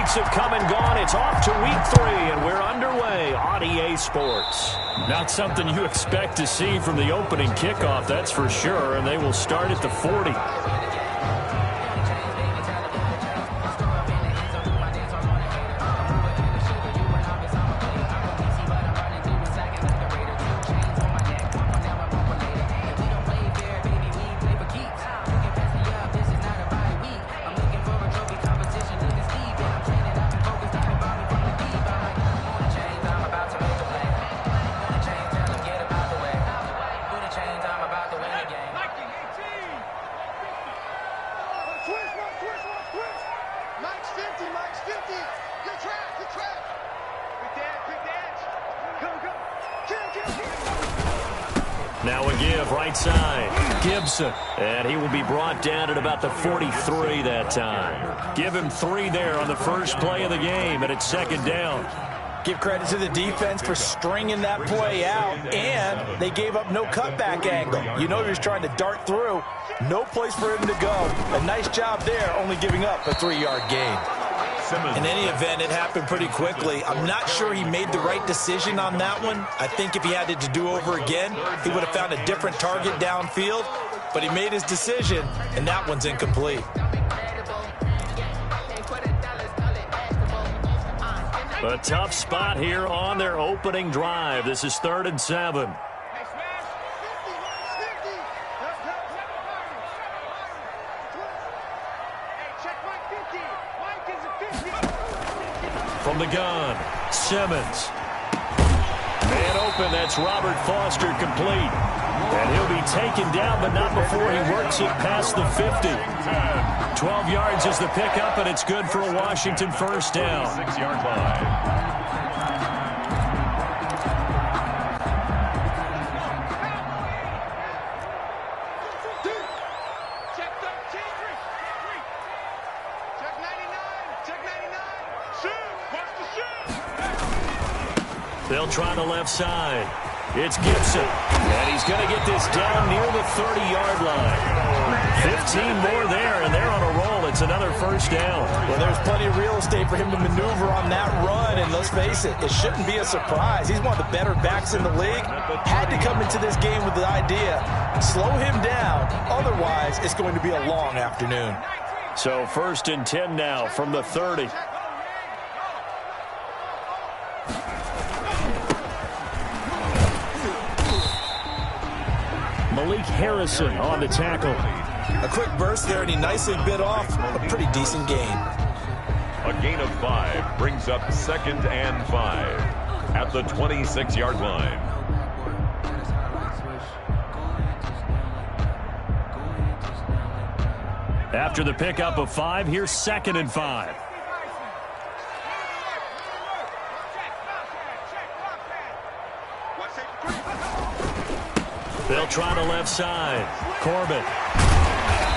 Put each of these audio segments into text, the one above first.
weeks have come and gone. It's off to week 3, and we're underway on EA Sports. Not something you expect to see from the opening kickoff, that's for sure, and they will start at the 40. Now a give right side. Gibson. And he will be brought down at about the 43 that time. Give him 3 there on the first play of the game, and it's second down. Give credit to the defense for stringing that play out, and they gave up no cutback angle. You know he was trying to dart through. No place for him to go. A nice job there, only giving up a 3-yard gain. In any event, it happened pretty quickly. I'm not sure he made the right decision on that one. I think if he had it to do over again, he would have found a different target downfield. But he made his decision, and that one's incomplete. A tough spot here on their opening drive. This is 3rd and 7. From the gun, Simmons. Man open, that's Robert Foster complete. And he'll be taken down, but not before he works it past the 50. 12 yards is the pickup, and it's good for a Washington first down. 6-yard line. They'll try the left side. It's Gibson. And he's going to get this down near the 30-yard line. 15 more there, and they're on a roll. It's another first down. Well, there's plenty of real estate for him to maneuver on that run, and let's face it, it shouldn't be a surprise. He's one of the better backs in the league. Had to come into this game with the idea, slow him down. Otherwise, it's going to be a long afternoon. So 1st and 10 now from the 30. Malik Harrison on the tackle. A quick burst there, and he nicely bit off a pretty decent gain. A gain of 5 brings up 2nd and 5 at the 26-yard line. After the pickup of 5, here's 2nd and 5. They'll try the left side. Corbett.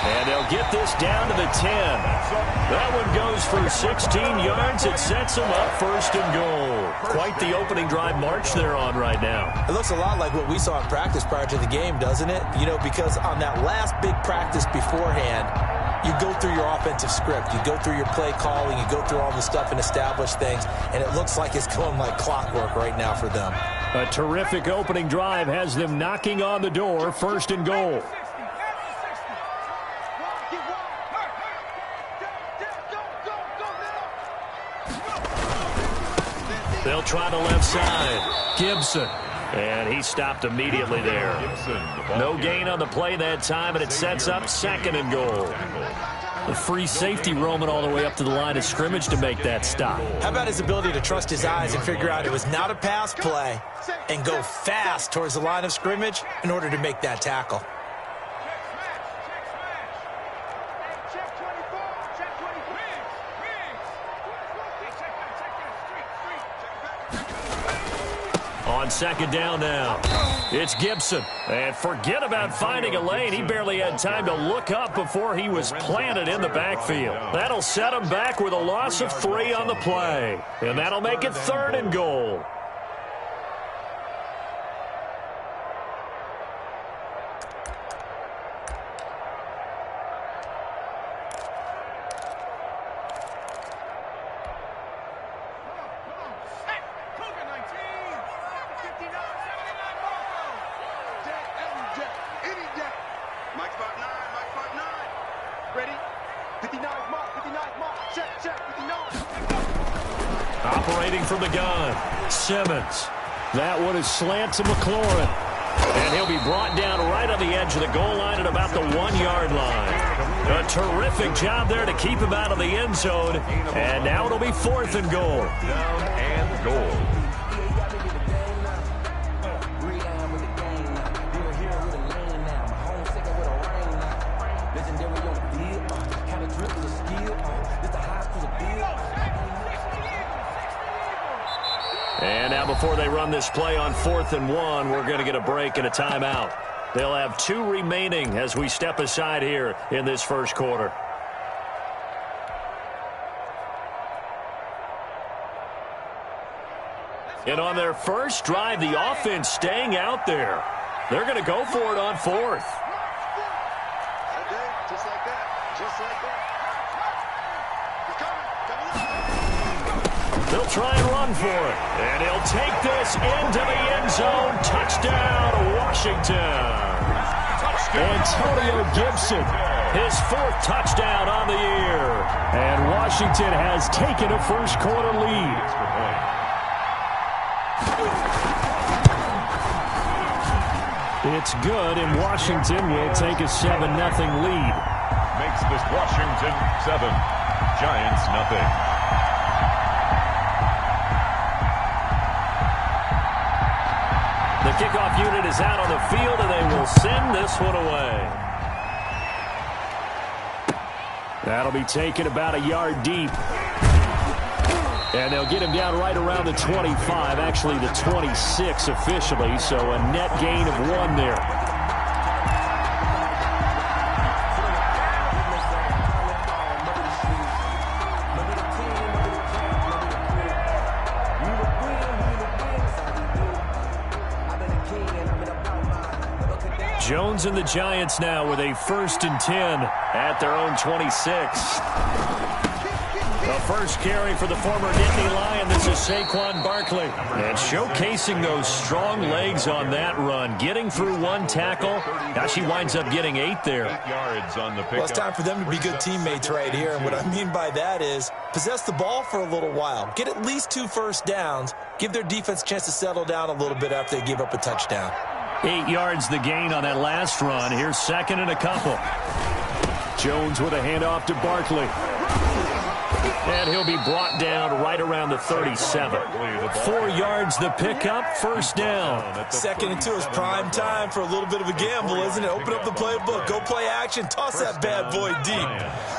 And they'll get this down to the 10. That one goes for 16 yards. It sets them up 1st and goal. Quite the opening drive march they're on right now. It looks a lot like what we saw in practice prior to the game, doesn't it? You know, because on that last big practice beforehand, you go through your offensive script. You go through your play calling. You go through all the stuff and establish things. And it looks like it's going like clockwork right now for them. A terrific opening drive has them knocking on the door. 1st and goal. They'll try the left side. Gibson. And he stopped immediately there. No gain on the play that time, and it sets up 2nd and goal. The free safety roaming all the way up to the line of scrimmage to make that stop. How about his ability to trust his eyes and figure out it was not a pass play and go fast towards the line of scrimmage in order to make that tackle? On 2nd down now, it's Gibson. And forget about finding a lane. He barely had time to look up before he was planted in the backfield. That'll set him back with a loss of 3 on the play. And that'll make it 3rd and goal. Rotating from the gun. Simmons. That one is slant to McLaurin. And he'll be brought down right on the edge of the goal line at about the 1-yard line. A terrific job there to keep him out of the end zone. And now it'll be 4th and goal. Down and goal. And now before they run this play on 4th and 1, we're going to get a break and a timeout. They'll have 2 remaining as we step aside here in this first quarter. And on their first drive, the offense staying out there. They're going to go for it on 4th. Just like that. Just like that. They'll try and run for it. And he'll take this into the end zone. Touchdown, Washington. Antonio Gibson, his 4th touchdown on the year. And Washington has taken a first quarter lead. It's good, and Washington will take a 7-0 lead. Makes this Washington 7, Giants nothing. The kickoff unit is out on the field, and they will send this one away. That'll be taken about a yard deep. And they'll get him down right around the 25, actually the 26 officially, so a net gain of 1 there. Jones and the Giants now with a 1st and 10 at their own 26. The first carry for the former Nittany Lion. This is Saquon Barkley. And showcasing those strong legs on that run. Getting through 1 tackle. Now she winds up getting 8 there. 8 yards on the pickup. Well, it's time for them to be good teammates right here. And what I mean by that is possess the ball for a little while. Get at least 2 first downs. Give their defense a chance to settle down a little bit after they give up a touchdown. 8 yards the gain on that last run. Here's 2nd and a couple. Jones with a handoff to Barkley. And he'll be brought down right around the 37. 4 yards the pickup, 1st down. 2nd and 2 is prime time for a little bit of a gamble, isn't it? Open up the playbook, go play action, toss that bad boy deep.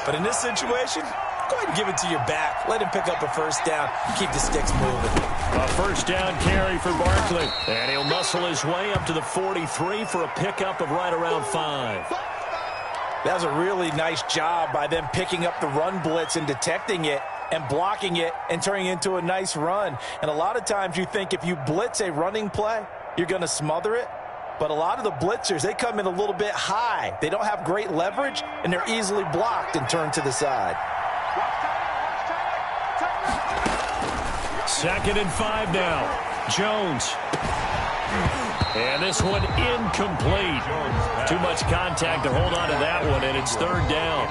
But in this situation, go ahead and give it to your back. Let him pick up a 1st down. Keep the sticks moving. A 1st down carry for Barkley. And he'll muscle his way up to the 43 for a pickup of right around 5. That was a really nice job by them picking up the run blitz and detecting it and blocking it and turning it into a nice run. And a lot of times you think if you blitz a running play, you're going to smother it. But a lot of the blitzers, they come in a little bit high. They don't have great leverage, and they're easily blocked and turned to the side. 2nd and 5 now. Jones. And this one incomplete. Too much contact to hold on to that one, and it's 3rd down.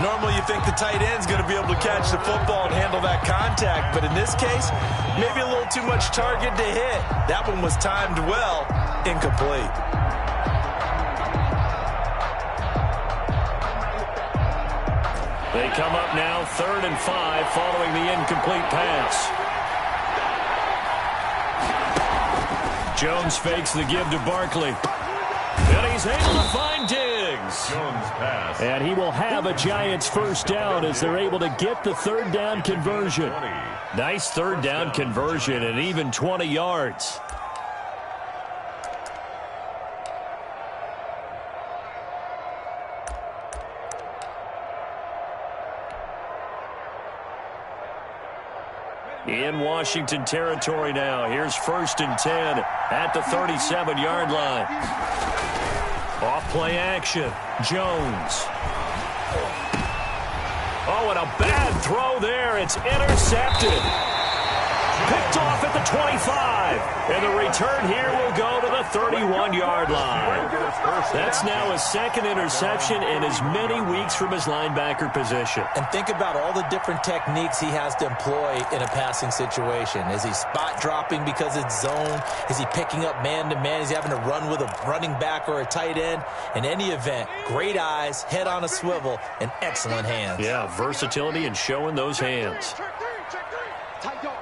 Normally you think the tight end's going to be able to catch the football and handle that contact, but in this case, maybe a little too much target to hit. That one was timed well, incomplete. They come up now 3rd and 5 following the incomplete pass. Jones fakes the give to Barkley. And he's able to find Diggs. Jones pass. And he will have a Giants 1st down as they're able to get the 3rd down conversion. Nice 3rd down conversion and even 20 yards. In Washington territory now. Here's 1st and 10 at the 37-yard line. Off play action. Jones. Oh, and a bad throw there. It's intercepted. Picked off at the 25. And the return here will go to the 31-yard line. That's now his second interception in as many weeks from his linebacker position. And think about all the different techniques he has to employ in a passing situation. Is he spot dropping because it's zone? Is he picking up man-to-man? Is he having to run with a running back or a tight end? In any event, great eyes, head on a swivel, and excellent hands. Yeah, versatility and showing those hands. Check three. Tight dog.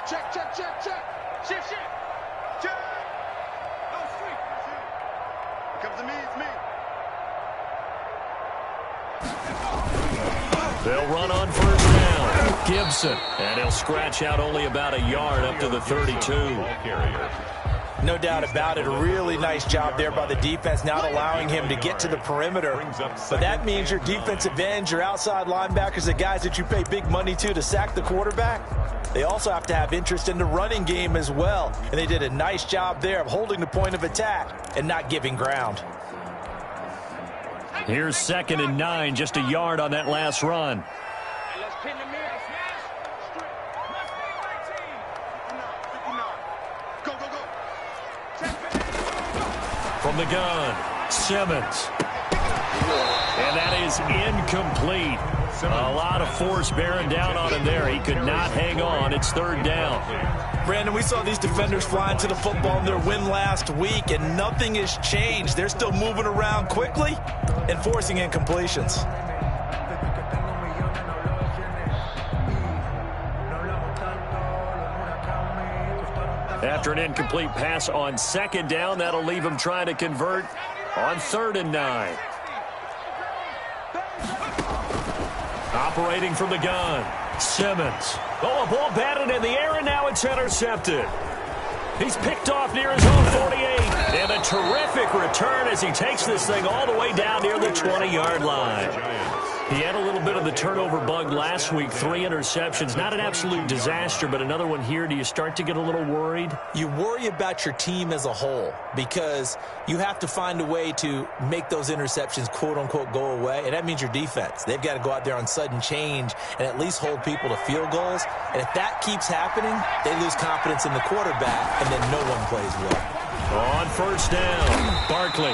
Check. Shift. Check. No street. Here comes to me, it's me. They'll run on first down. Gibson. And he'll scratch out only about a yard up to the 32. No doubt about it. A really nice job there by the defense, not allowing him to get to the perimeter. But that means your defensive ends, your outside linebackers, the guys that you pay big money to sack the quarterback, they also have to have interest in the running game as well. And they did a nice job there of holding the point of attack and not giving ground. Here's 2nd and 9, just a yard on that last run. Let's pin the mirror. From the gun, Simmons. And that is incomplete. A lot of force bearing down on him there. He could not hang on. It's 3rd down. Brandon, we saw these defenders flying to the football in their win last week, and nothing has changed. They're still moving around quickly and forcing incompletions. After an incomplete pass on 2nd down, that'll leave him trying to convert on 3rd and 9. Operating from the gun, Simmons. Oh, a ball batted in the air, and now it's intercepted. He's picked off near his own 48. And a terrific return as he takes this thing all the way down near the 20-yard line. He had a little bit of the turnover bug last week, 3 interceptions. Not an absolute disaster, but another one here. Do you start to get a little worried? You worry about your team as a whole because you have to find a way to make those interceptions, quote-unquote, go away, and that means your defense. They've got to go out there on sudden change and at least hold people to field goals. And if that keeps happening, they lose confidence in the quarterback, and then no one plays well. On first down, Barkley.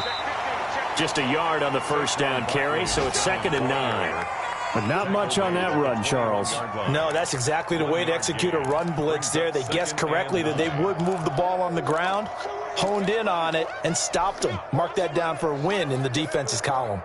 Just a yard on the first down carry, so it's 2nd and 9. But not much on that run, Charles. No, that's exactly the way to execute a run blitz there. They guessed correctly that they would move the ball on the ground, honed in on it, and stopped them. Mark that down for a win in the defense's column.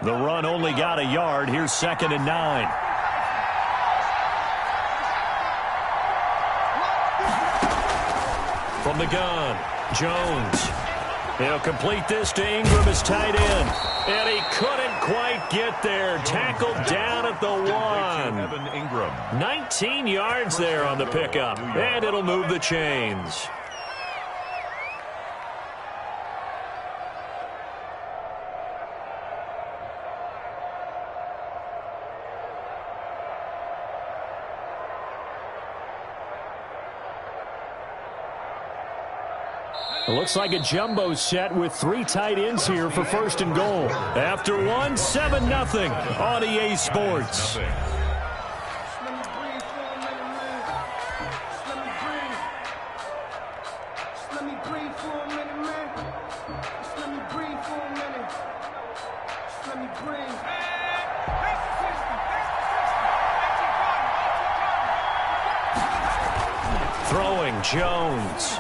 The run only got a yard. Here's 2nd and 9. From the gun, Jones. He'll complete this to Ingram as tight end. And he couldn't quite get there. Tackled down at the 1. Evan Ingram. 19 yards there on the pickup. And it'll move the chains. It looks like a jumbo set with 3 tight ends here for 1st and goal. After 1, 7-0 on EA Sports. Throwing Jones.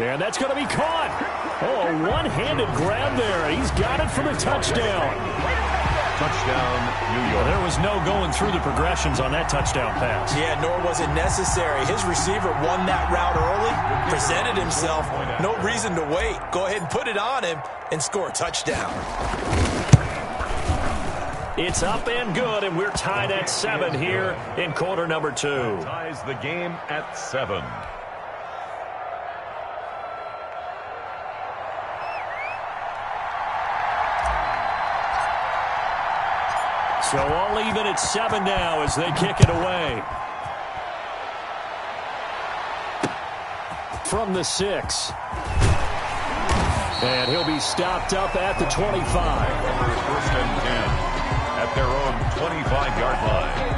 And that's going to be caught. Oh, a one-handed grab there. He's got it for the touchdown. Touchdown, New York. There was no going through the progressions on that touchdown pass. Yeah, nor was it necessary. His receiver won that route early, presented himself. No reason to wait. Go ahead and put it on him and score a touchdown. It's up and good, and we're tied at 7 here in quarter number 2. Ties the game at 7. So all even at 7 now as they kick it away. from the 6. And he'll be stopped up at the 25. First and 10 at their own 25-yard line.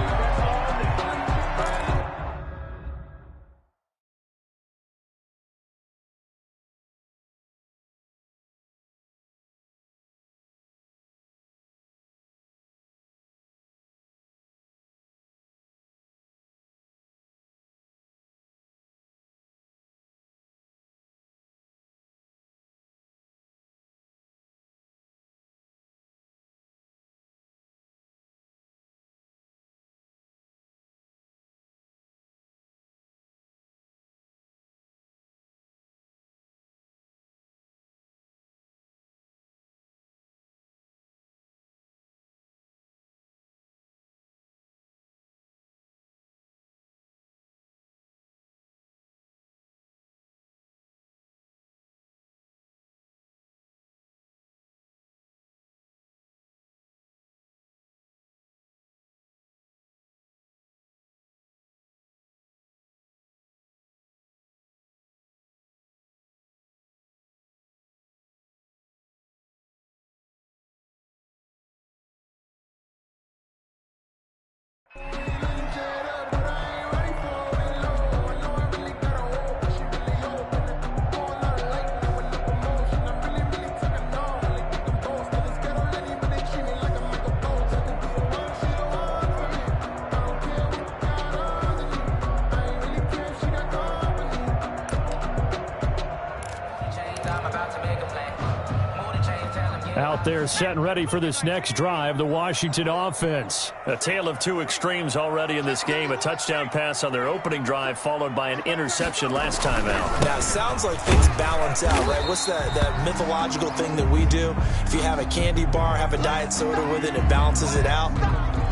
Out there set and ready for this next drive, the Washington offense. A tale of two extremes already in this game. A touchdown pass on their opening drive followed by an interception last time out. Now, it sounds like things balance out, right? What's that mythological thing that we do? If you have a candy bar, have a diet soda with it, it balances it out.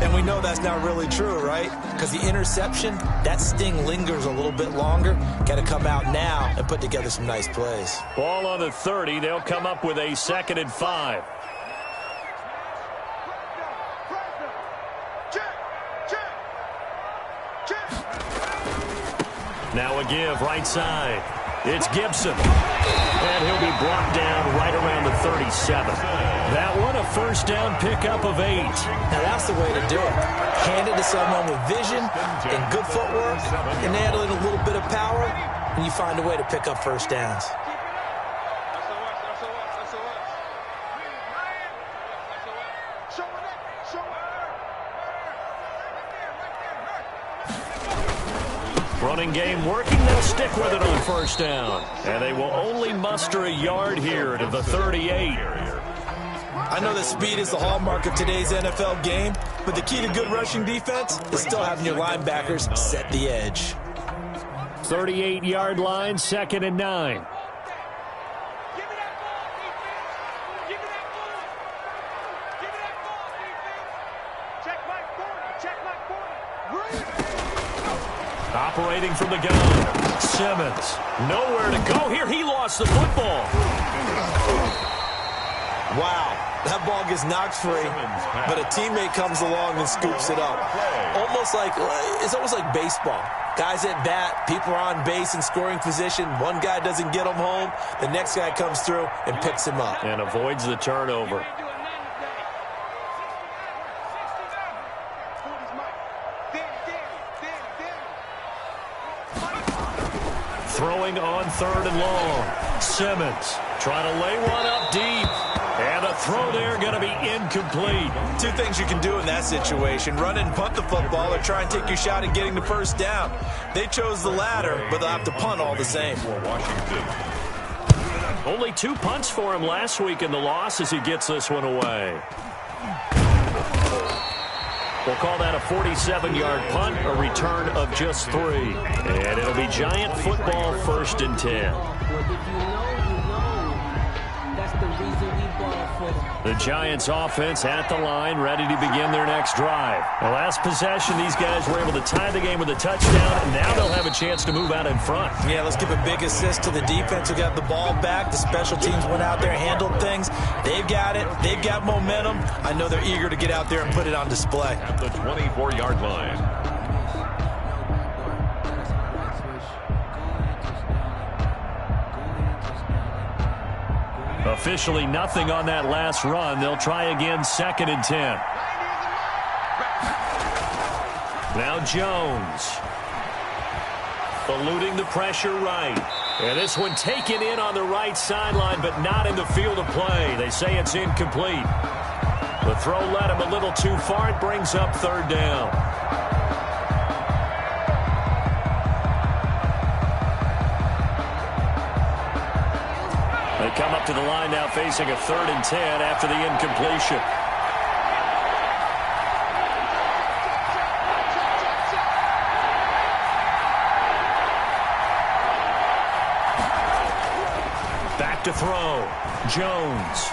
And we know that's not really true, right? Because the interception, that sting lingers a little bit longer. Got to come out now and put together some nice plays. Ball on the 30. They'll come up with a 2nd and 5. Now a give right side. It's Gibson. And he'll be brought down right around the 37. That one a first down pickup of 8. Now that's the way to do it. Hand it to someone with vision and good footwork, and add in a little bit of power, and you find a way to pick up first downs. Running game working. They'll stick with it on first down. And they will only muster a yard here to the 38. I know that speed is the hallmark of today's NFL game, but the key to good rushing defense is still having your linebackers set the edge. 38-yard line, 2nd and 9. Operating from the gun, Simmons. Nowhere to go here. He lost the football. Wow, that ball gets knocked free, but a teammate comes along and scoops it up. It's almost like baseball. Guys at bat, people are on base in scoring position. One guy doesn't get him home. The next guy comes through and picks him up. And avoids the turnover. Throwing on 3rd and long. Simmons trying to lay one up deep. And a throw there going to be incomplete. Two things you can do in that situation. Run and punt the football or try and take your shot at getting the first down. They chose the latter, but they'll have to punt all the same. Only 2 punts for him last week in the loss as he gets this one away. We'll call that a 47-yard punt, a return of just 3. And it'll be Giant football, 1st and 10. The Giants offense at the line, ready to begin their next drive. The last possession, these guys were able to tie the game with a touchdown, and now they'll have a chance to move out in front. Yeah, let's give a big assist to the defense who got the ball back. The special teams went out there and handled things. They've got it. They've got momentum. I know they're eager to get out there and put it on display. At the 24-yard line. Officially nothing on that last run. They'll try again 2nd and 10. Now Jones. Eluding the pressure right. And this one taken in on the right sideline, but not in the field of play. They say it's incomplete. The throw led him a little too far. It brings up 3rd down. They come up to the line now facing a 3rd and 10 after the incompletion. Back to throw. Jones.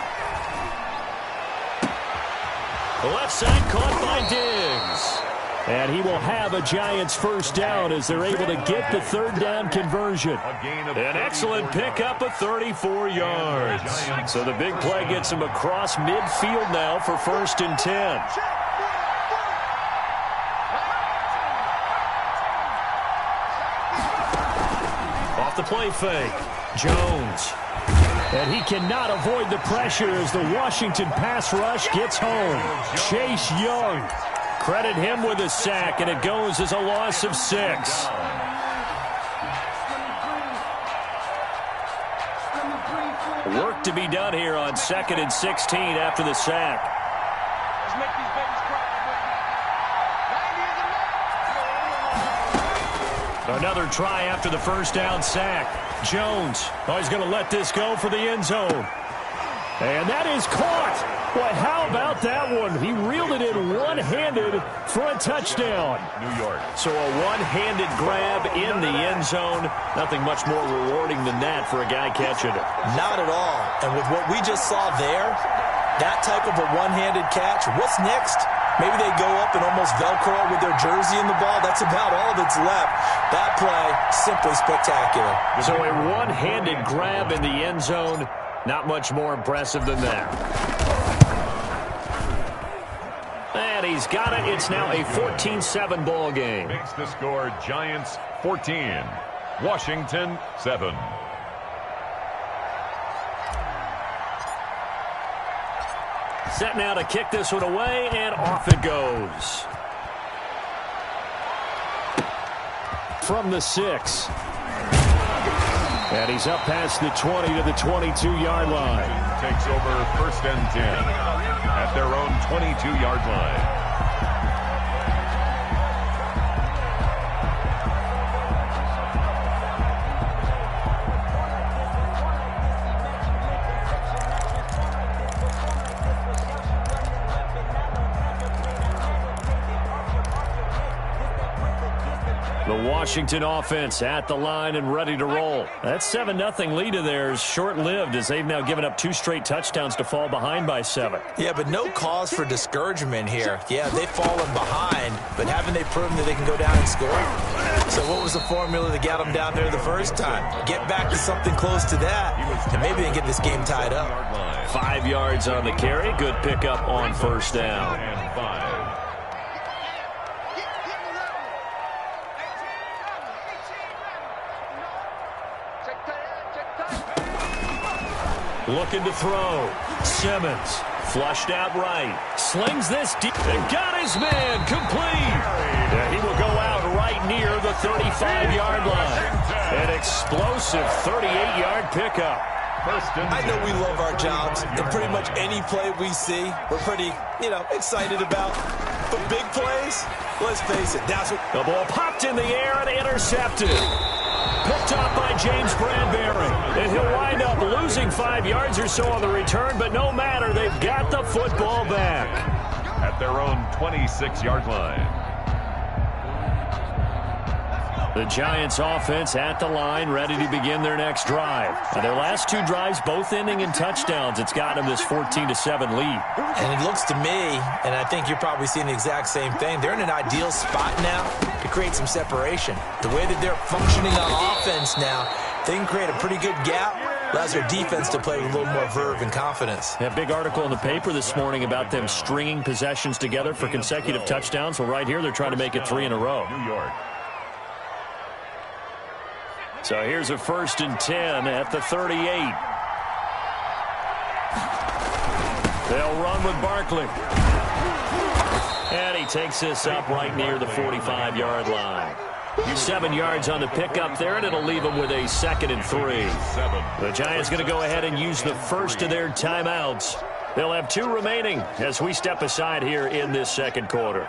The left side caught by Diggs. And he will have a Giants 1st down as they're able to get the 3rd down conversion. An excellent pickup of 34 yards. So the big play gets him across midfield now for 1st and 10. Off the play fake. Jones. And he cannot avoid the pressure as the Washington pass rush gets home. Chase Young. Credit him with a sack, and it goes as a loss of 6. Work to be done here on 2nd and 16 after the sack. Another try after the 1st down sack. Jones. Oh, he's going to let this go for the end zone. And that is caught. Boy, how about that one? He reeled it in one-handed for a touchdown. New York. So a one-handed grab in the end zone. Nothing much more rewarding than that for a guy catching it. Not at all. And with what we just saw there, that type of a one-handed catch, what's next? Maybe they go up and almost Velcro with their jersey in the ball. That's about all that's left. That play, simply spectacular. So a one-handed grab in the end zone. Not much more impressive than that. And he's got it. It's now a 14-7 ball game. Makes the score Giants 14, Washington 7. Set now to kick this one away, and off it goes. From the 6. And he's up past the 20 to the 22-yard line. Takes over 1st and 10 at their own 22-yard line. Washington offense at the line and ready to roll. That 7-0 lead of theirs short-lived as they've now given up 2 straight touchdowns to fall behind by 7. Yeah, but no cause for discouragement here. Yeah, they've fallen behind, but haven't they proven that they can go down and score? So what was the formula that got them down there the first time? Get back to something close to that, and maybe they can get this game tied up. 5 yards on the carry. Good pickup on 1st down. And 5. Looking to throw. Simmons flushed out right. Slings this deep and got his man complete. And he will go out right near the 35-yard line. An explosive 38-yard pickup. I know we love our jobs, and pretty much any play we see, we're pretty, excited about. But big plays, let's face it, that's what... The ball popped in the air and intercepted. Picked off by James Bradbury. And he'll wind up losing 5 yards or so on the return, but no matter, they've got the football back. At their own 26-yard line. The Giants offense at the line, ready to begin their next drive. And their last 2 drives, both ending in touchdowns. It's got them this 14-7 lead. And it looks to me, and I think you're probably seeing the exact same thing, they're in an ideal spot now to create some separation. The way that they're functioning on offense now, they can create a pretty good gap. Allows their defense to play with a little more verve and confidence. A big article in the paper this morning about them stringing possessions together for consecutive touchdowns. Well, right here, they're trying to make it 3 in a row. New York. So here's a 1st and 10 at the 38. They'll run with Barkley. And he takes this up right near the 45-yard line. 7 yards on the pickup there, and it'll leave them with a 2nd and 3. The Giants going to go ahead and use the first of their timeouts. They'll have 2 remaining as we step aside here in this second quarter.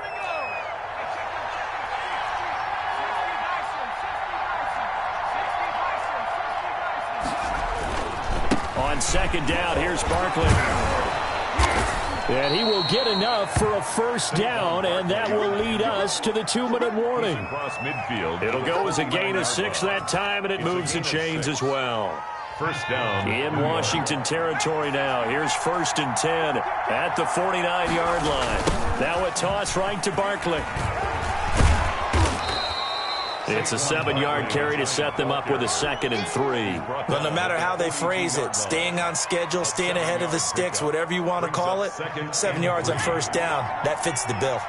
On second down, here's Barkley. And he will get enough for a first down, and that will lead us to the 2-minute warning. It'll go as a gain of 6 that time, and it moves the chains as well. First down. In Washington territory now. Here's 1st and 10 at the 49-yard line. Now a toss right to Barkley. It's a 7-yard carry to set them up with a 2nd and 3. But no matter how they phrase it, staying on schedule, staying ahead of the sticks, whatever you want to call it, 7 yards on first down, that fits the bill.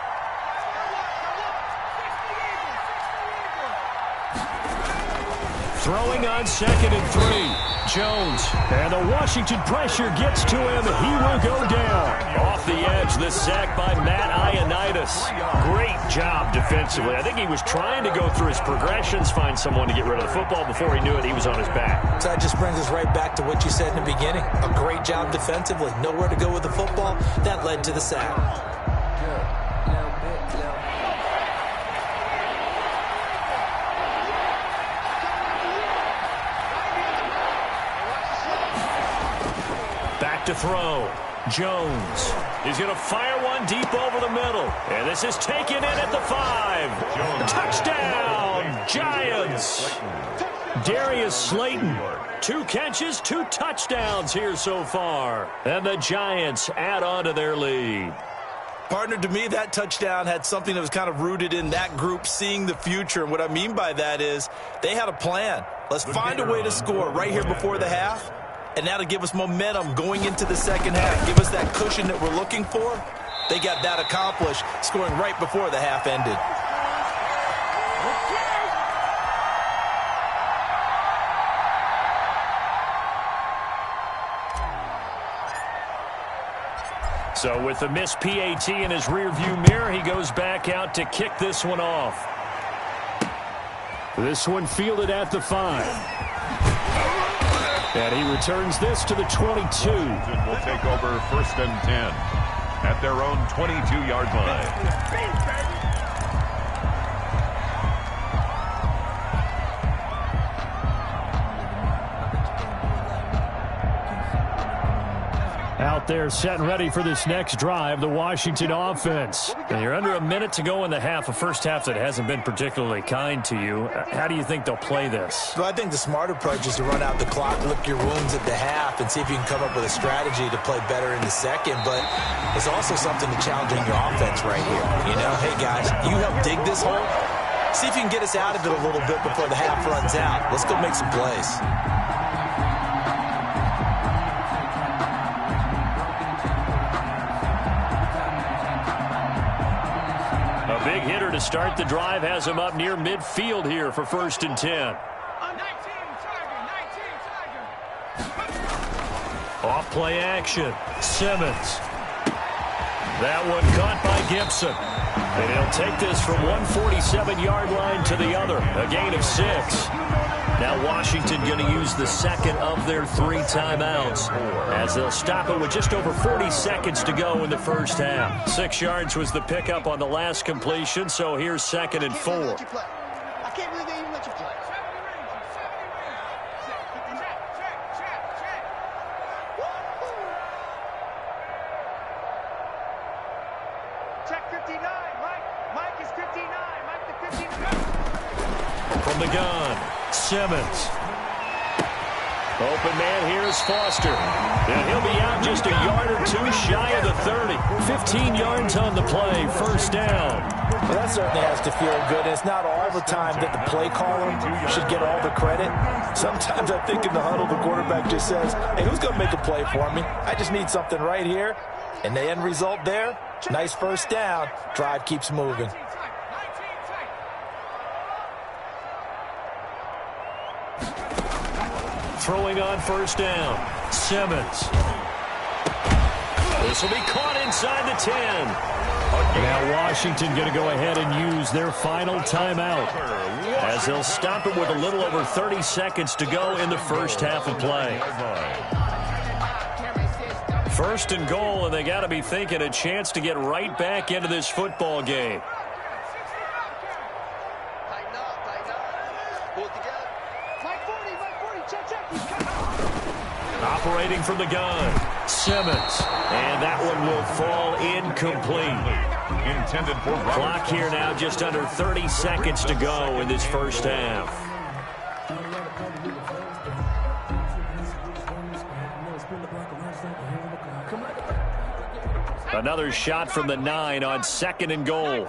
Throwing on 2nd and 3. Jones. And the Washington pressure gets to him. He will go down. Off the edge, the sack by Matt Ioannidis. Great job defensively. I think he was trying to go through his progressions, find someone to get rid of the football. Before he knew it, he was on his back. So that just brings us right back to what you said in the beginning. A great job defensively. Nowhere to go with the football. That led to the sack. To throw. Jones. He's going to fire one deep over the middle. And this is taken in at the 5. Touchdown, Giants. Darius Slayton. 2 catches, 2 touchdowns here so far. And the Giants add on to their lead. Partner, to me, that touchdown had something that was kind of rooted in that group seeing the future. And what I mean by that is they had a plan. Let's find a way to score right here before the half. And that'll give us momentum going into the second half. Give us that cushion that we're looking for. They got that accomplished, scoring right before the half ended. So with the missed PAT in his rearview mirror, he goes back out to kick this one off. This one fielded at the 5. And he returns this to the 22. Will take over 1st and 10 at their own 22-yard line. Out there set and ready for this next drive, the Washington offense. And you're under a minute to go in the half, a first half that hasn't been particularly kind to you. How do you think they'll play this? Well, I think the smart approach is to run out the clock, lick your wounds at the half, and see if you can come up with a strategy to play better in the second. But it's also something to challenge your offense right here. You know, hey, guys, you help dig this hole. See if you can get us out of it a little bit before the half runs out. Let's go make some plays. Big hitter to start the drive has him up near midfield here for 1st and 10. Off play action. Simmons. That one caught by Gibson. And he'll take this from 147-yard line to the other. A gain of 6. Now Washington going to use the 2nd of their 3 timeouts as they'll stop it with just over 40 seconds to go in the first half. 6 yards was the pickup on the last completion, so here's 2nd and 4. I can't believe they even let you play. Check 59, Mike is 59. Mike the 59. From the gun, Simmons. Open man here is Foster. And he'll be out just a yard or 2 shy of the 30. 15 yards on the play, first down. Well, that certainly has to feel good. It's not all the time that the play caller should get all the credit. Sometimes I think in the huddle, the quarterback just says, hey, who's going to make a play for me? I just need something right here. And the end result there, nice first down. Drive keeps moving. Throwing on first down, Simmons. This will be caught inside the 10. Now Washington going to go ahead and use their final timeout, as they'll stop it with a little over 30 seconds to go in the first half of play. First and goal, and they got to be thinking a chance to get right back into this football game. Operating from the gun, Simmons. And that one will fall incomplete. Intended for clock here now, just under 30 seconds to go in this first half. Another shot from the 9 on second and goal.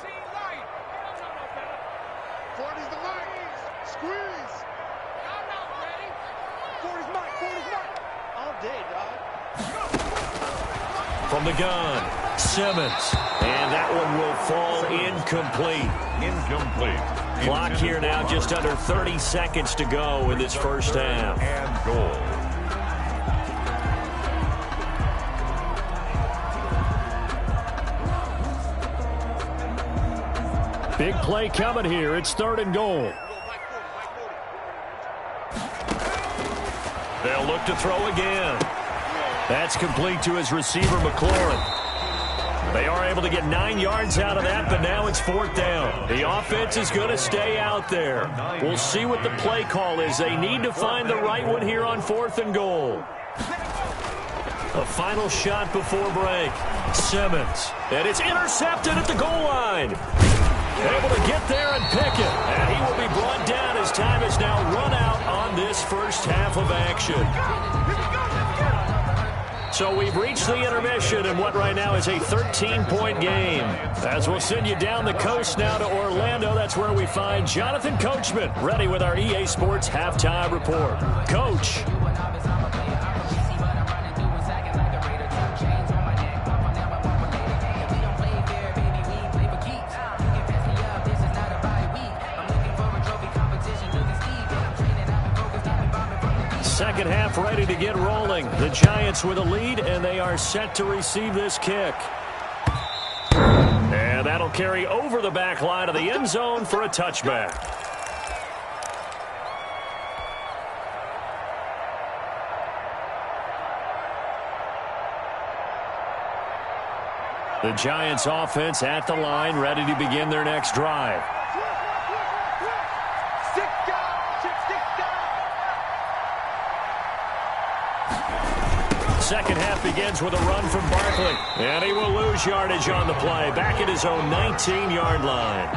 From the gun, Simmons. And that one will fall incomplete. Clock here now, just under 30 seconds to go in this first half. And goal. Big play coming here. It's third and goal. They'll look to throw again. That's complete to his receiver, McLaurin. They are able to get 9 yards out of that, but now it's fourth down. The offense is going to stay out there. We'll see what the play call is. They need to find the right one here on fourth and goal. A final shot before break. Simmons. And it's intercepted at the goal line. Able to get there and pick it. And he will be brought down as time is now run out on this first half of action. So we've reached the intermission in what right now is a 13-point game. As we'll send you down the coast now to Orlando, that's where we find Jonathan Coachman ready with our EA Sports Halftime Report. Coach. Second half ready to get rolling. The Giants with a lead, and they are set to receive this kick. And that'll carry over the back line of the end zone for a touchback. The Giants offense at the line, ready to begin their next drive. Second half begins with a run from Barkley. And he will lose yardage on the play. Back at his own 19-yard line.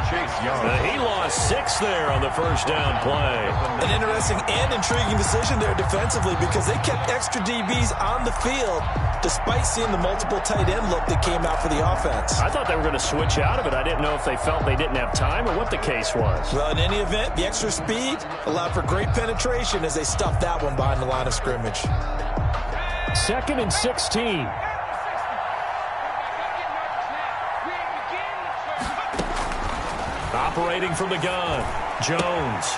He lost 6 there on the first down play. An interesting and intriguing decision there defensively, because they kept extra DBs on the field despite seeing the multiple tight end look that came out for the offense. I thought they were going to switch out of it. I didn't know if they felt they didn't have time or what the case was. Well, in any event, the extra speed allowed for great penetration as they stuffed that one behind the line of scrimmage. Second and 16. Operating from the gun, Jones.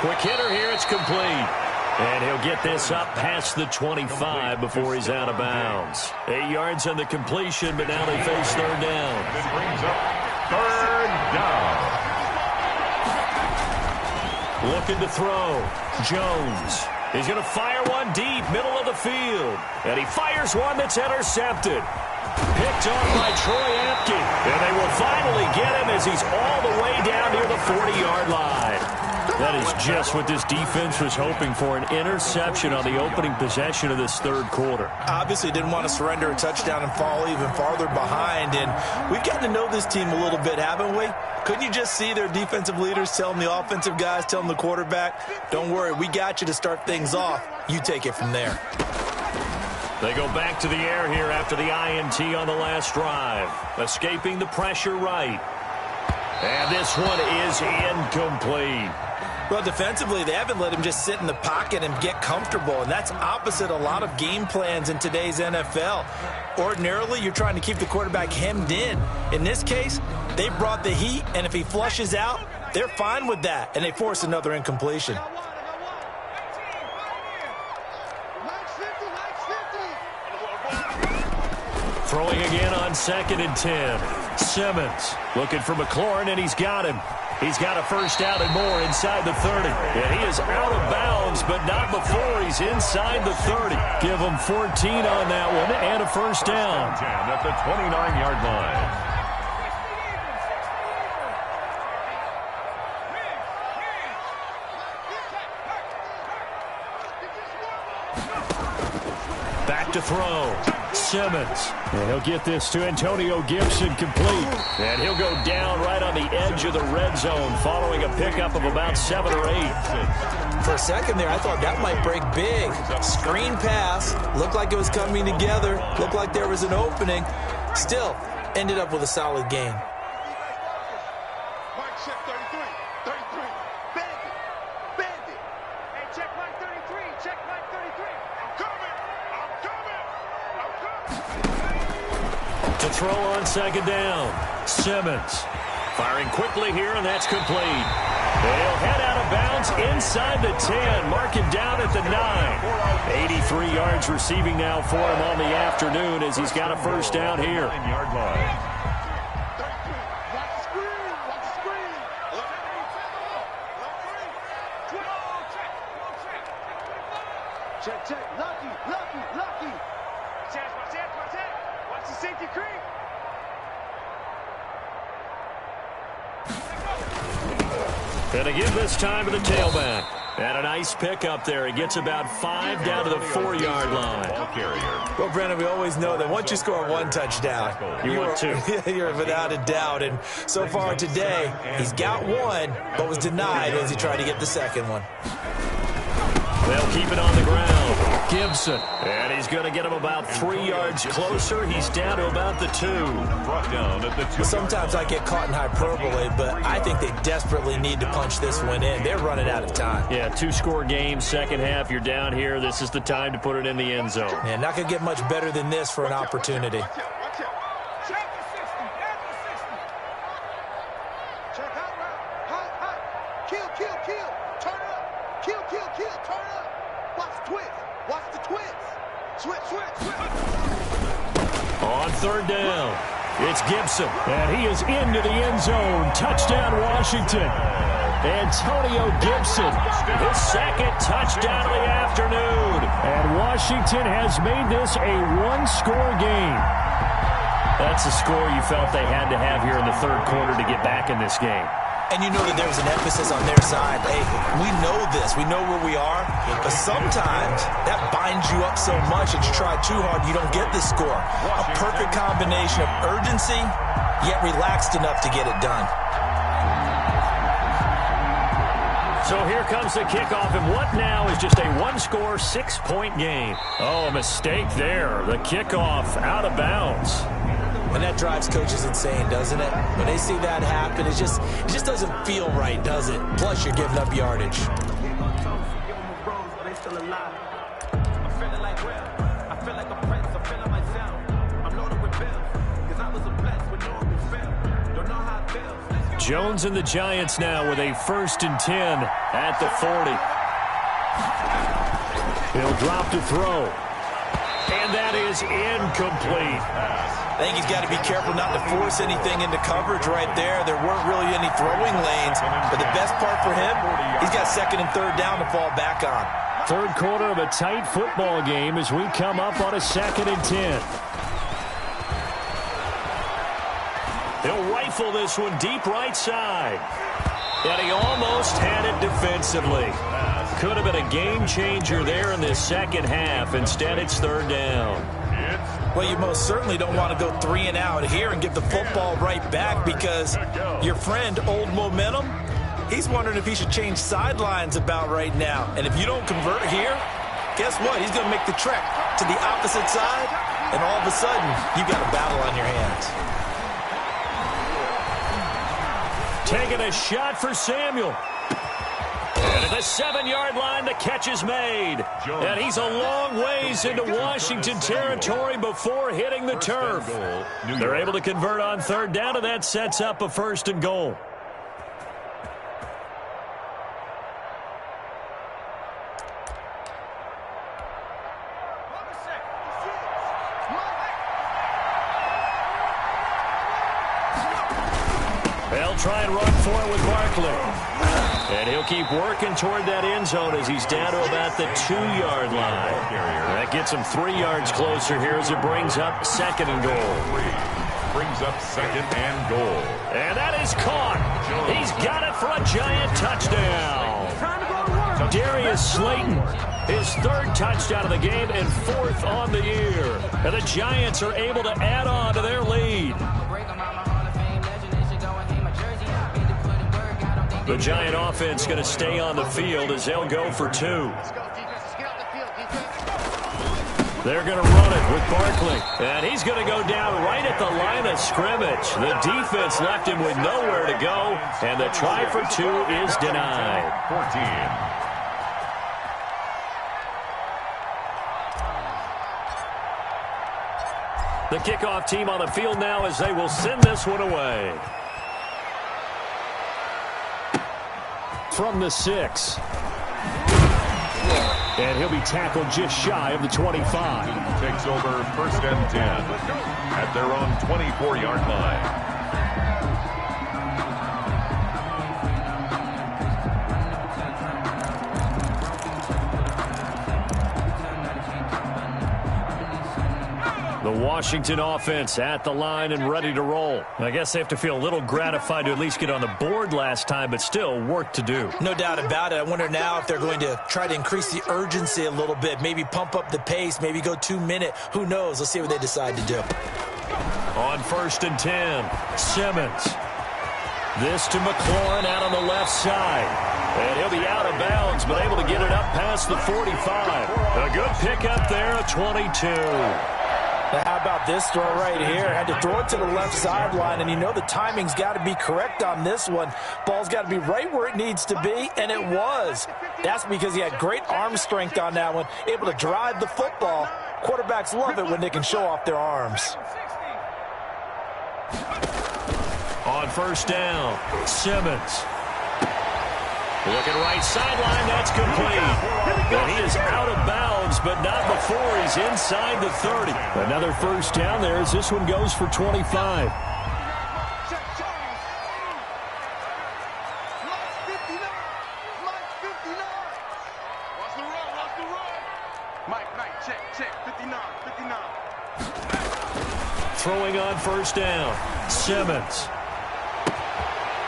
Quick hitter here, it's complete. And he'll get this up past the 25 before he's out of bounds. 8 yards on the completion, but now they face third down. It brings up third down. Looking to throw, Jones. He's going to fire one deep, middle of the field. And he fires one that's intercepted. Picked on by Troy Apke. And they will finally get him as he's all the way down near the 40-yard line. That is just what this defense was hoping for, an interception on the opening possession of this third quarter. Obviously didn't want to surrender a touchdown and fall even farther behind. And we've gotten to know this team a little bit, haven't we? Couldn't you just see their defensive leaders telling the offensive guys, telling the quarterback, don't worry, we got you to start things off. You take it from there. They go back to the air here after the INT on the last drive. Escaping the pressure right. And this one is incomplete. Well, defensively, they haven't let him just sit in the pocket and get comfortable, and that's opposite a lot of game plans in today's NFL. Ordinarily, you're trying to keep the quarterback hemmed in. In this case, they brought the heat, and if he flushes out, they're fine with that, and they force another incompletion. Throwing again on 2nd and 10. Simmons looking for McLaurin, and he's got him. He's got a first down and more inside the 30. And he is out of bounds, but not before he's inside the 30. Give him 14 on that one and a first down. 10 at the 29-yard line. Back to throw. Simmons. And he'll get this to Antonio Gibson complete. And he'll go down right on the edge of the red zone following a pickup of about 7 or 8. For a second there, I thought that might break big. Screen pass. Looked like it was coming together. Looked like there was an opening. Still, ended up with a solid gain. Mike, check 33. 33. Bandit. Bandit. Hey, check Mike 33. Check Mike 33. I'm coming. I'm coming. I'm coming. To throw on 2nd down. Simmons. Firing quickly here, and that's complete. They'll head out of bounds inside the 10. Mark him down at the 9. 83 yards receiving now for him on the afternoon as he's got a first down here. 9-yard line. 33. Watch the screen. Watch the screen. 11. Check, check. Lucky, lucky, lucky. Chance, watch that, watch that. Watch the safety creep. Gonna give this time to the tailback. And a nice pickup there. He gets about 5 down to the 4-yard line. Ball carrier. Well, Brandon, we always know that once you score one touchdown, You want two. You're without a doubt. And so far today, he's got one, but was denied as he tried to get the second one. They'll keep it on the ground. Gibson. And he's going to get him about 3 yards closer. He's down to about the 2. Brought down at the 2. Sometimes I get caught in hyperbole, but I think they desperately need to punch this one in. They're running out of time. Yeah, 2-score game, second half. You're down here. This is the time to put it in the end zone. Man, not going to get much better than this for an opportunity. Watch out, watch out. Check the 60. At the 60. Check out, right? Hot, hot. Kill, kill, kill. Turn up. Kill, kill, kill. Turn up. Watch the twist. Watch the twist. Switch, switch, switch. On 3rd down, it's Gibson. And he is into the end zone. Touchdown, Washington. Antonio Gibson, his second touchdown of the afternoon. And Washington has made this a one-score game. That's a score you felt they had to have here in the third quarter to get back in this game. And you know that there was an emphasis on their side. Hey, we know this. We know where we are. But sometimes that binds you up so much that you try too hard, you don't get this score. A perfect combination of urgency, yet relaxed enough to get it done. So here comes the kickoff, and what now is just a one-score, 6-point game. Oh, a mistake there. The kickoff out of bounds. And that drives coaches insane, doesn't it? When they see that happen, it just doesn't feel right, does it? Plus, you're giving up yardage. Jones and the Giants now with a 1st and 10 at the 40. He'll drop to throw. And that is incomplete. I think he's got to be careful not to force anything into coverage right there. There weren't really any throwing lanes. But the best part for him, he's got 2nd and 3rd down to fall back on. Third quarter of a tight football game as we come up on a 2nd and 10. He'll rifle this one deep right side. And he almost had it defensively. Could have been a game changer there in this second half. Instead, it's 3rd down. Well, you most certainly don't want to go 3 and out here and get the football right back because your friend, Old Momentum, he's wondering if he should change sidelines about right now. And if you don't convert here, guess what? He's going to make the trek to the opposite side, and all of a sudden, you've got a battle on your hands. Taking a shot for Samuel. And at the 7-yard line, the catch is made. And he's a long ways into Washington territory before hitting the turf. They're able to convert on 3rd down, and that sets up a 1st and goal. They'll try and run for it with Barkley. And he'll keep working toward that end zone as he's down to about the 2-yard line. That gets him 3 yards closer here as it brings up 2nd and goal. Brings up 2nd and goal. And that is caught. He's got it for a Giant touchdown. Darius Slayton, his 3rd touchdown of the game and 4th on the year. And the Giants are able to add on to their lead. The Giant offense going to stay on the field as they'll go for 2. They're going to run it with Barkley. And he's going to go down right at the line of scrimmage. The defense left him with nowhere to go. And the try for 2 is denied. 14. The kickoff team on the field now as they will send this one away. From the 6. And he'll be tackled just shy of the 25. Takes over 1st and 10 at their own 24-yard line. The Washington offense at the line and ready to roll. I guess they have to feel a little gratified to at least get on the board last time, but still work to do. No doubt about it. I wonder now if they're going to try to increase the urgency a little bit, maybe pump up the pace, maybe go 2-minute. Who knows? Let's see what they decide to do. On 1st and 10, Simmons. This to McLaurin out on the left side. And he'll be out of bounds, but able to get it up past the 45. A good pickup there, a 22. How about this throw right here? Had to throw it to the left sideline, and you know the timing's got to be correct on this one. Ball's got to be right where it needs to be, and it was. That's because he had great arm strength on that one, able to drive the football. Quarterbacks love it when they can show off their arms. On 1st down, Simmons. Looking right sideline, that's complete. And he is out of bounds, but not before he's inside the 30. Another 1st down there as this one goes for 25. Throwing on 1st down, Simmons.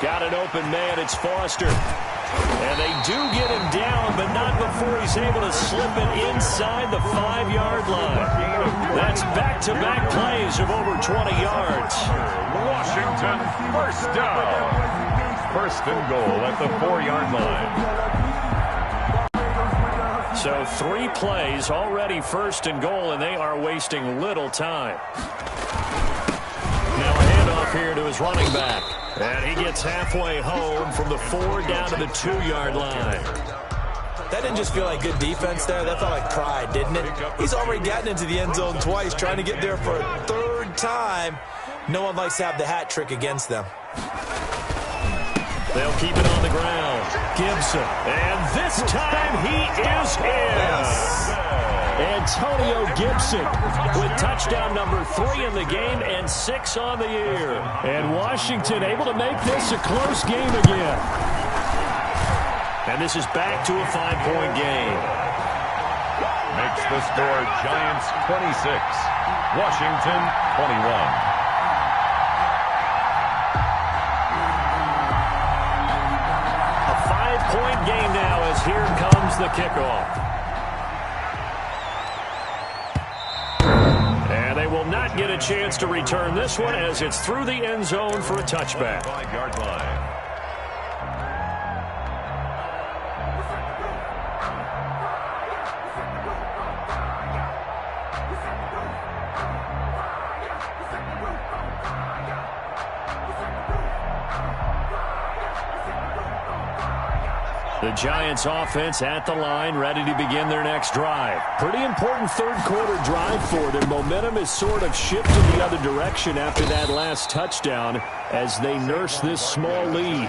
Got an open man, it's Foster. And they do get him down, but not before he's able to slip it inside the 5-yard line. That's back-to-back plays of over 20 yards. Washington, 1st down. 1st and goal at the 4-yard line. So 3 plays already 1st and goal, and they are wasting little time. Now a handoff here to his running back. And he gets halfway home from the 4 down to the 2-yard line. That didn't just feel like good defense there. That felt like pride, didn't it? He's already gotten into the end zone twice, trying to get there for a 3rd time. No one likes to have the hat trick against them. They'll keep it on the ground. Gibson. And this time he is in. Antonio Gibson with touchdown number 3 in the game and 6 on the year. And Washington able to make this a close game again. And this is back to a 5-point game. Makes the score Giants 26, Washington 21. A 5-point game now as here comes the kickoff. And they will not get a chance to return this one as it's through the end zone for a touchback. 5-yard line. The Giants offense at the line, ready to begin their next drive. Pretty important third quarter drive for them. Momentum is sort of shifted the other direction after that last touchdown as they nurse this small lead.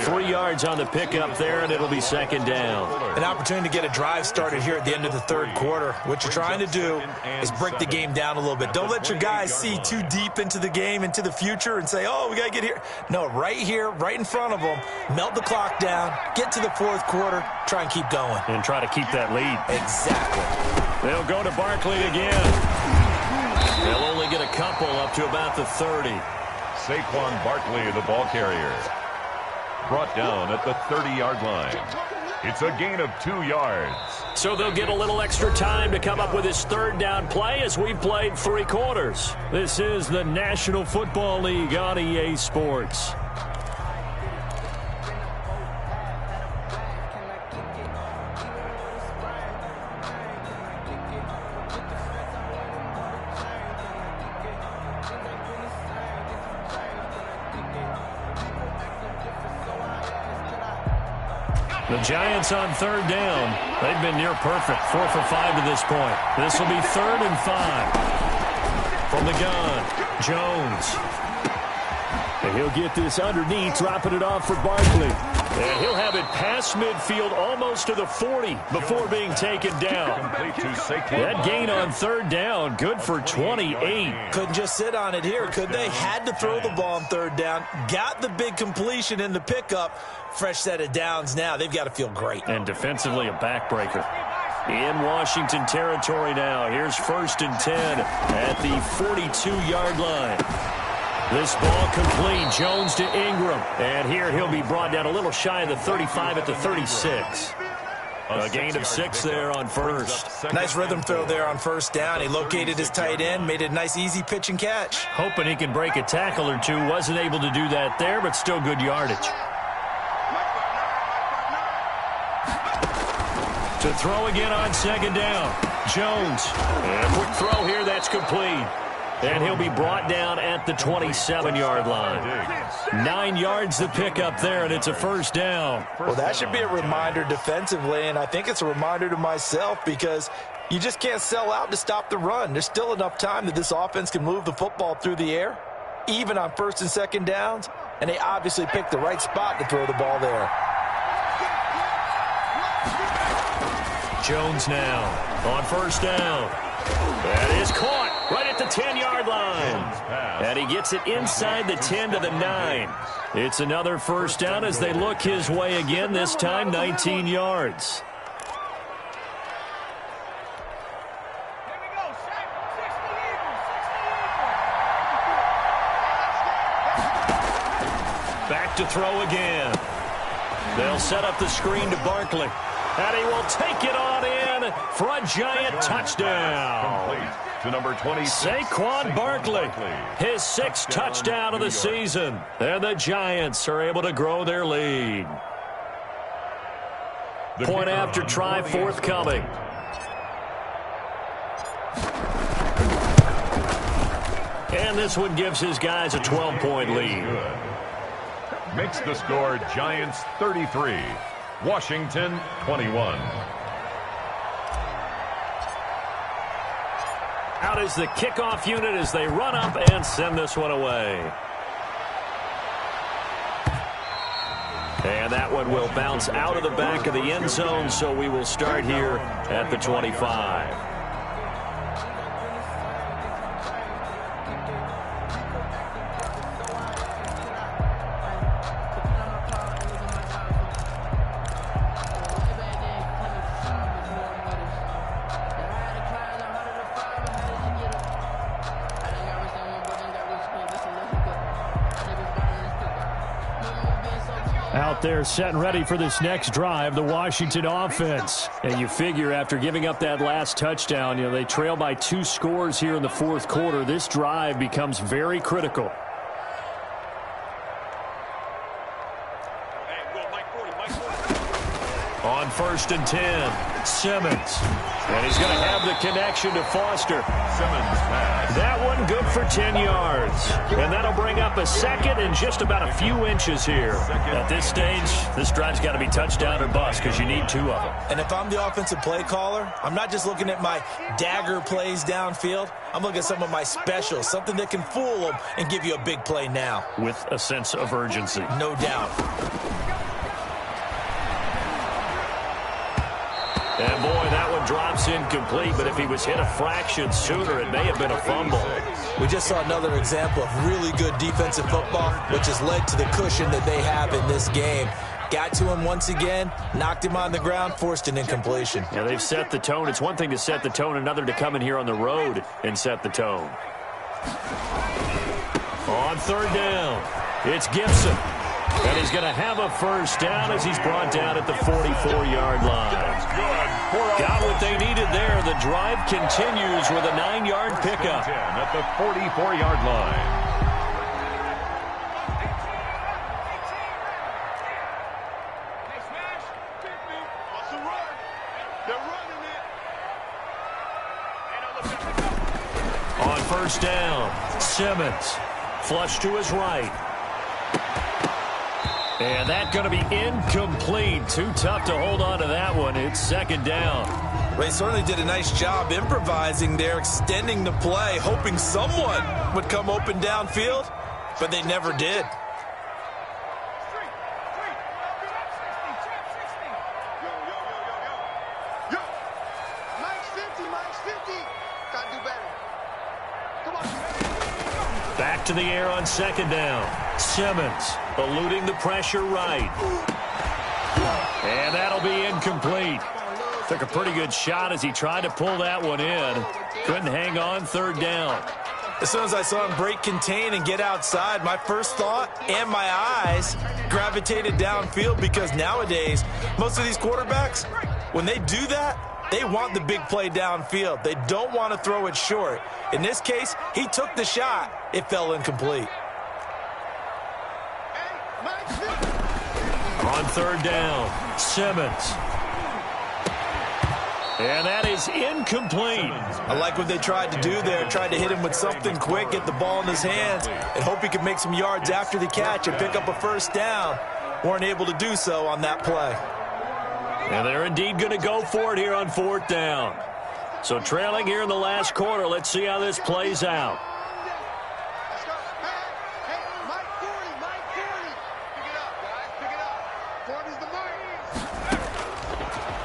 3 yards on the pickup there, and it'll be second down. An opportunity to get a drive started here at the end of the third quarter. What you're trying to do is break the game down a little bit. Don't let your guys see too deep into the game, into the future, and say, oh, we got to get here. No, right here, right in front of them, melt the clock down, get to the fourth quarter, try and keep going. And try to keep that lead. Exactly. They'll go to Barkley again. They'll only get a couple up to about the 30. Saquon Barkley, the ball carrier. Brought down at the 30-yard line. It's a gain of 2 yards. So they'll get a little extra time to come up with his third down play as we've played 3 quarters. This is the National Football League on EA Sports. The Giants on third down. They've been near perfect. 4 for 5 to this point. This will be 3rd and 5. From the gun, Jones. And he'll get this underneath, dropping it off for Barkley. And he'll have it past midfield almost to the 40 before being taken down. That gain on third down, good for 28. Couldn't just sit on it here, could they? Had to throw the ball on third down. Got the big completion in the pickup. Fresh set of downs now. They've got to feel great. And defensively a backbreaker. In Washington territory now. Here's 1st and 10 at the 42-yard line. This ball complete. Jones to Ingram. And here he'll be brought down a little shy of the 35 at the 36. A gain of 6 there on first. Nice rhythm throw there on first down. He located his tight end, made it a nice easy pitch and catch. Hoping he can break a tackle or two. Wasn't able to do that there, but still good yardage. To throw again on second down. Jones. And a quick throw here. That's complete. And he'll be brought down at the 27-yard line. 9 yards to pick up there, and it's a first down. Well, that should be a reminder defensively, and I think it's a reminder to myself because you just can't sell out to stop the run. There's still enough time that this offense can move the football through the air, even on 1st and 2nd downs, and they obviously picked the right spot to throw the ball there. Jones now on first down. That is caught right at the 10-yard line. And he gets it inside the 10 to the 9. It's another first down as they look his way again, this time 19 yards. Back to throw again. They'll set up the screen to Barkley. And he will take it on in for a giant touchdown. To number 20, Saquon Barkley, his 6th touchdown of the season. And the Giants are able to grow their lead. Point after try forthcoming. And this one gives his guys a 12-point lead. Makes the score Giants 33. Washington 21. Out is the kickoff unit as they run up and send this one away. And that one will bounce out of the back of the end zone, so we will start here at the 25. Out there set and ready for this next drive, the Washington offense. And you figure after giving up that last touchdown, they trail by 2 scores here in the fourth quarter. This drive becomes very critical. On on 1st and 10. Simmons. And he's going to have the connection to Foster. Simmons pass. That one good for 10 yards. And that'll bring up a second and just about a few inches here. At this stage, this drive's got to be touchdown or bust because you need 2 of them. And if I'm the offensive play caller, I'm not just looking at my dagger plays downfield. I'm looking at some of my specials, something that can fool them and give you a big play now. With a sense of urgency. No doubt. And boy, that one drops incomplete, but if he was hit a fraction sooner, it may have been a fumble. We just saw another example of really good defensive football, which has led to the cushion that they have in this game. Got to him once again, knocked him on the ground, forced an incompletion. Yeah, they've set the tone. It's one thing to set the tone, another to come in here on the road and set the tone. On 3rd down, it's Gibson. And he's going to have a first down as he's brought down at the 44-yard line. Got what they needed there. The drive continues with a 9-yard pickup. At the 44-yard line. On 1st down, Simmons. Flush to his right. And that's going to be incomplete. Too tough to hold on to that one. It's 2nd down. They certainly did a nice job improvising there, extending the play, hoping someone would come open downfield, but they never did. Back to the air on 2nd down. Simmons eluding the pressure right. And that'll be incomplete. Took a pretty good shot as he tried to pull that one in. Couldn't hang on 3rd down. As soon as I saw him break contain and get outside, my first thought and my eyes gravitated downfield because nowadays, most of these quarterbacks, when they do that, they want the big play downfield. They don't want to throw it short. In this case, he took the shot. It fell incomplete. On 3rd down, Simmons. And that is incomplete. I like what they tried to do there. Tried to hit him with something quick, get the ball in his hands, and hope he could make some yards after the catch and pick up a first down. Weren't able to do so on that play. And they're indeed going to go for it here on 4th down. So trailing here in the last quarter, let's see how this plays out.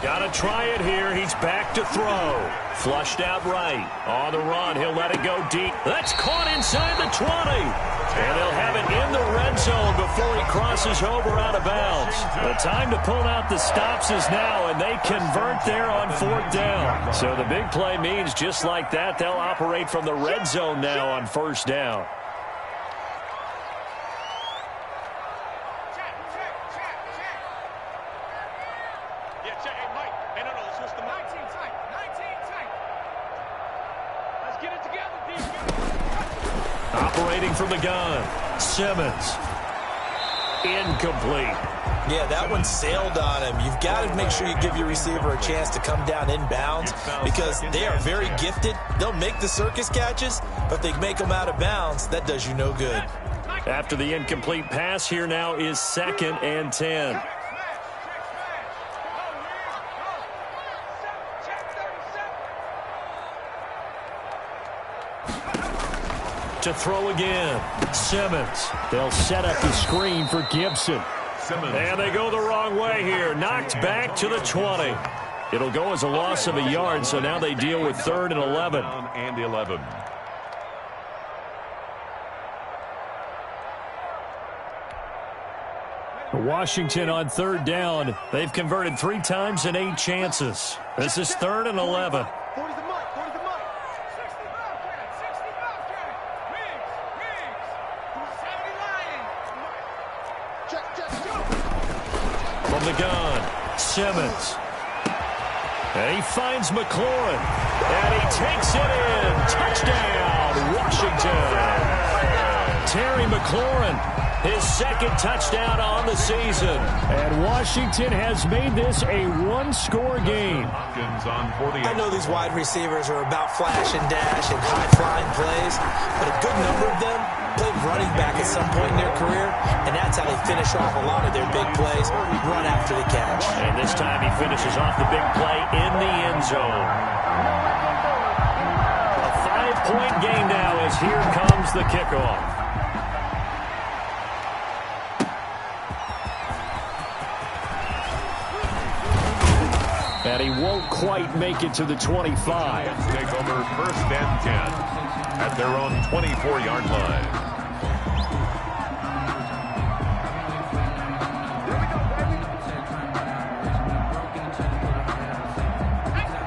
Got to try it here. He's back to throw. Flushed out right. On the run, he'll let it go deep. That's caught inside the 20. And they'll have it in the red zone before he crosses over out of bounds. The time to pull out the stops is now, and they convert there on 4th down. So the big play means just like that, they'll operate from the red zone now on 1st down. Operating from the gun, Simmons. Incomplete. Yeah, that one sailed on him. You've got to make sure you give your receiver a chance to come down inbounds because they are very gifted. They'll make the circus catches, but they make them out of bounds. That does you no good. After the incomplete pass, here now is 2nd and 10. To throw again, Simmons. They'll set up the screen for Gibson. Simmons. And they go the wrong way here. Knocked back to the 20. It'll go as a loss of a yard, so now they deal with 3rd and 11. And 11. Washington on 3rd down. They've converted 3 times in 8 chances. This is 3rd and 11. From the gun, Simmons. And he finds McLaurin. And he takes it in. Touchdown, Washington. Terry McLaurin, his second touchdown on the season. And Washington has made this a one-score game. I know these wide receivers are about flash and dash and high-flying plays, but a good number of them played running back at some point in their career, and that's how they finish off a lot of their big plays, run after the catch. And this time he finishes off the big play in the end zone. A 5-point game now as here comes the kickoff. And he won't quite make it to the 25. Take over first and 10 at their own 24-yard line.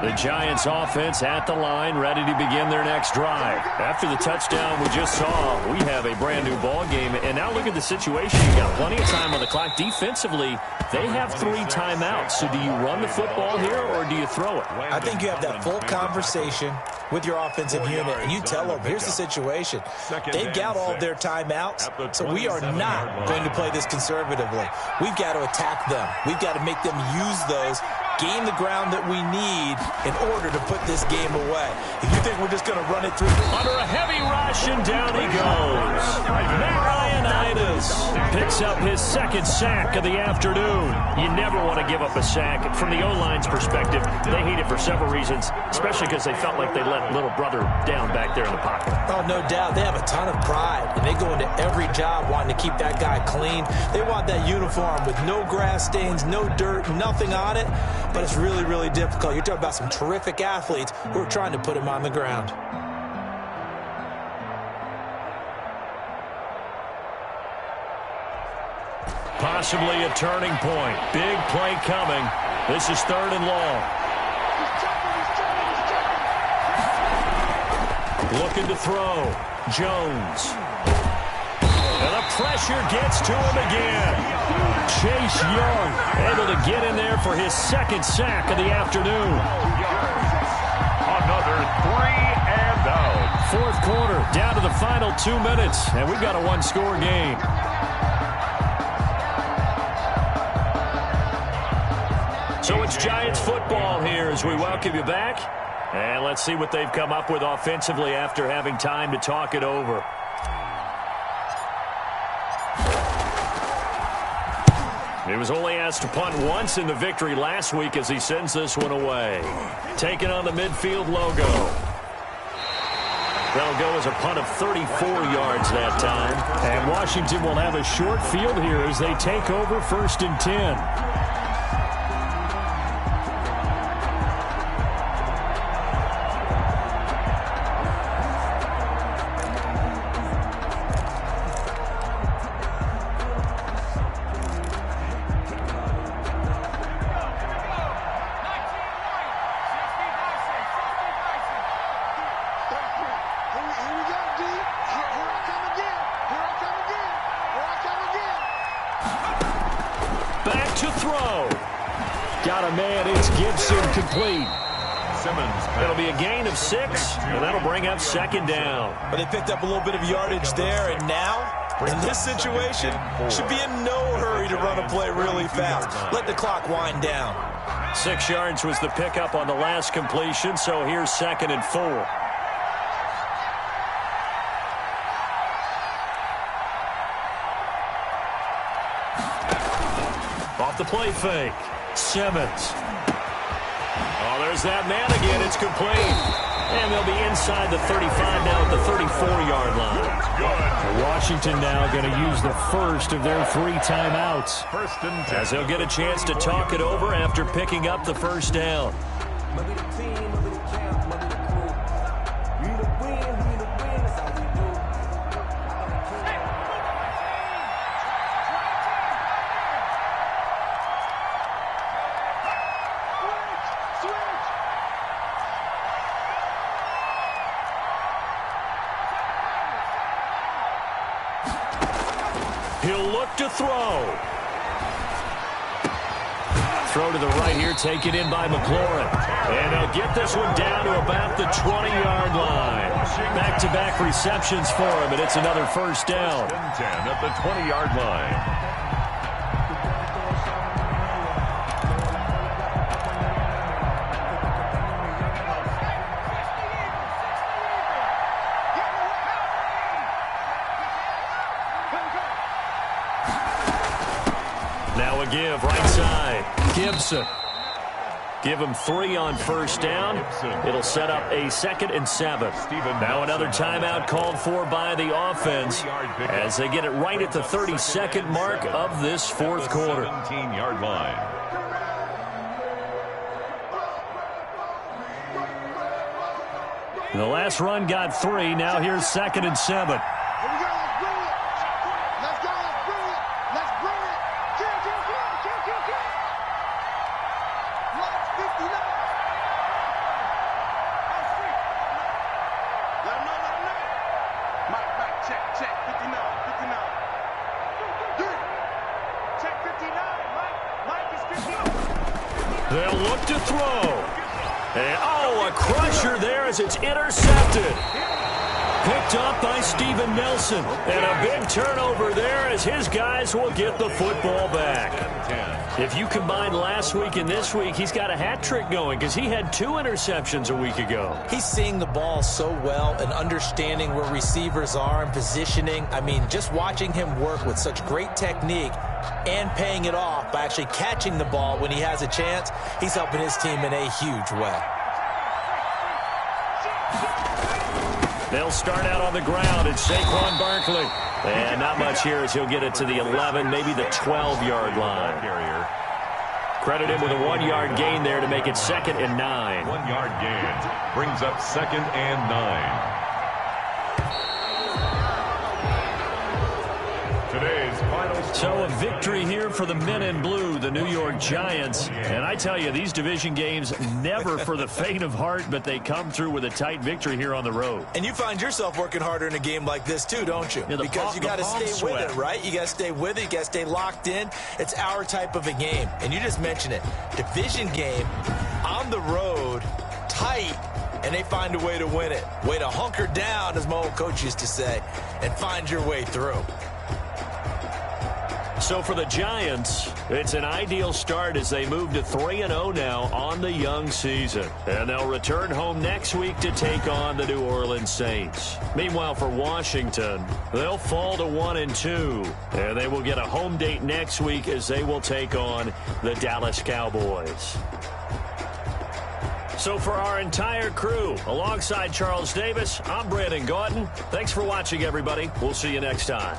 The Giants offense at the line, ready to begin their next drive. After the touchdown we just saw, we have a brand new ball game. And now look at the situation. You got plenty of time on the clock. Defensively, they have 3 timeouts. So do you run the football here or do you throw it? I think you have that full conversation with your offensive unit, and you tell them, here's the situation. They've got all of their timeouts, so we are not going to play this conservatively. We've got to attack them. We've got to make them use those, gain the ground that we need in order to put this game away. If you think we're just going to run it through. Under a heavy rush, and down he goes. Marianitis picks up his second sack of the afternoon. You never want to give up a sack. From the O-line's perspective, they hate it for several reasons, especially because they felt like they let little brother down back there in the pocket. Oh, no doubt. They have a ton of pride, and they go into every job wanting to keep that guy clean. They want that uniform with no grass stains, no dirt, nothing on it, but it's really, really difficult. You're talking about some terrific athletes who are trying to put him on the ground. Possibly a turning point. Big play coming. This is 3rd and long. Looking to throw. Jones. And the pressure gets to him again. Chase Young able to get in there for his second sack of the afternoon. Another 3 and out. 4th quarter, down to the final 2 minutes, and we've got a one-score game. So it's Giants football here as we welcome you back. And let's see what they've come up with offensively after having time to talk it over. He was only asked to punt once in the victory last week as he sends this one away. Taking on the midfield logo. That'll go as a punt of 34 yards that time. And Washington will have a short field here as they take over 1st and 10. Complete. It'll be a gain of 6, and that'll bring up 2nd down. But they picked up a little bit of yardage there, and now, in this situation, should be in no hurry to run a play really fast. Let the clock wind down. 6 yards was the pickup on the last completion, so here's 2nd and 4. Off the play fake. Simmons. Oh, there's that man again. It's complete. And they'll be inside the 35 now at the 34-yard line. Washington now going to use the first of their 3 timeouts. As they'll get a chance to talk it over after picking up the first down. He'll look to throw. throw to the right here, taken in by McLaurin. And they'll get this one down to about the 20-yard line. Back-to-back receptions for him, and it's another first down. 10 at the 20-yard line. Now a give, right side. Gibson. Give him 3 on first down. It'll set up a 2nd and 7. Now another timeout called for by the offense as they get it right at the 32nd mark of this fourth quarter. 17-yard line. The last run got 3. Now here's 2nd and 7. They'll look to throw. And, a crusher there as it's intercepted. Picked up by Steven Nelson. And a big turnover there as his guys will get the football back. If you combine last week and this week, he's got a hat trick going because he had 2 interceptions a week ago. He's seeing the ball so well and understanding where receivers are and positioning. I mean, just watching him work with such great technique and paying it off by actually catching the ball when he has a chance, he's helping his team in a huge way. They'll start out on the ground. It's Saquon Barkley. And not much here as he'll get it to the 11, maybe the 12-yard line. Credit him with a 1-yard gain there to make it 2nd and 9. 1-yard gain brings up 2nd and 9. Today's final score. So a victory here for the men in blue, the New York Giants. And I tell you, these division games never for the faint of heart, but they come through with a tight victory here on the road. And you find yourself working harder in a game like this too, don't you? Yeah, because you got to stay with it, right? You got to stay with it. You got to stay locked in. It's our type of a game. And you just mentioned it. Division game on the road, tight, and they find a way to win it. Way to hunker down, as my old coach used to say, and find your way through. So for the Giants, it's an ideal start as they move to 3-0 now on the young season. And they'll return home next week to take on the New Orleans Saints. Meanwhile, for Washington, they'll fall to 1-2. And they will get a home date next week as they will take on the Dallas Cowboys. So for our entire crew, alongside Charles Davis, I'm Brandon Gaudin. Thanks for watching, everybody. We'll see you next time.